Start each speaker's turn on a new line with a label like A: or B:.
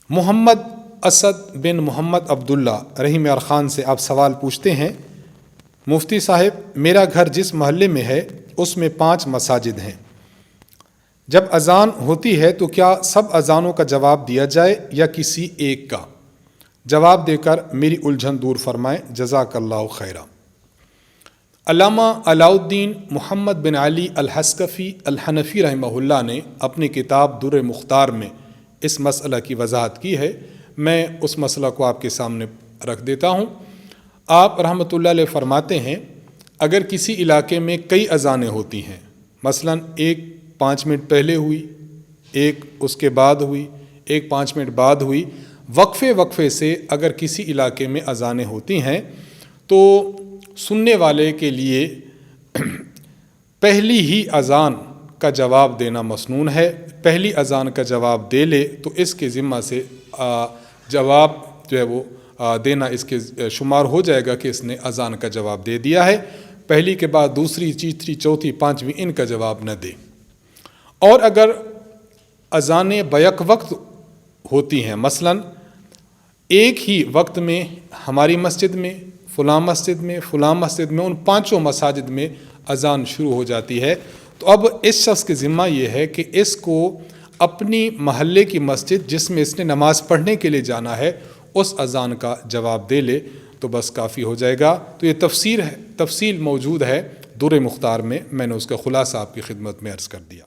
A: محمد اسد بن محمد عبداللہ رحیم ارخان سے آپ سوال پوچھتے ہیں، مفتی صاحب میرا گھر جس محلے میں ہے اس میں 5 مساجد ہیں، جب اذان ہوتی ہے تو کیا سب اذانوں کا جواب دیا جائے یا کسی ایک کا؟ جواب دے کر میری الجھن دور فرمائیں، جزاک اللہ خیرا۔ علامہ علاء الدین محمد بن علی الحسکفی الحنفی رحمہ اللہ نے اپنی کتاب در مختار میں اس مسئلہ کی وضاحت کی ہے۔ میں اس مسئلہ کو آپ کے سامنے رکھ دیتا ہوں۔ آپ رحمۃ اللہ علیہ فرماتے ہیں، اگر کسی علاقے میں کئی اذانیں ہوتی ہیں، مثلا ایک 5 منٹ پہلے ہوئی، ایک اس کے بعد ہوئی، ایک 5 منٹ بعد ہوئی، وقفے سے اگر کسی علاقے میں اذانیں ہوتی ہیں تو سننے والے کے لیے پہلی ہی اذان کا جواب دینا مسنون ہے۔ پہلی اذان کا جواب دے لے تو اس کے ذمہ سے جواب جو ہے وہ دینا اس کے شمار ہو جائے گا کہ اس نے اذان کا جواب دے دیا ہے۔ پہلی کے بعد دوسری، تیسری، چوتھی، 5ویں ان کا جواب نہ دے۔ اور اگر اذانیں بیک وقت ہوتی ہیں، مثلا ایک ہی وقت میں ہماری مسجد میں، فلاں مسجد میں، فلاں مسجد میں، ان 5 مساجد میں اذان شروع ہو جاتی ہے، تو اب اس شخص کے ذمہ یہ ہے کہ اس کو اپنی محلے کی مسجد جس میں اس نے نماز پڑھنے کے لیے جانا ہے اس اذان کا جواب دے لے تو بس کافی ہو جائے گا۔ تو یہ تفسیر موجود ہے در مختار میں نے اس کا خلاصہ آپ کی خدمت میں عرض کر دیا۔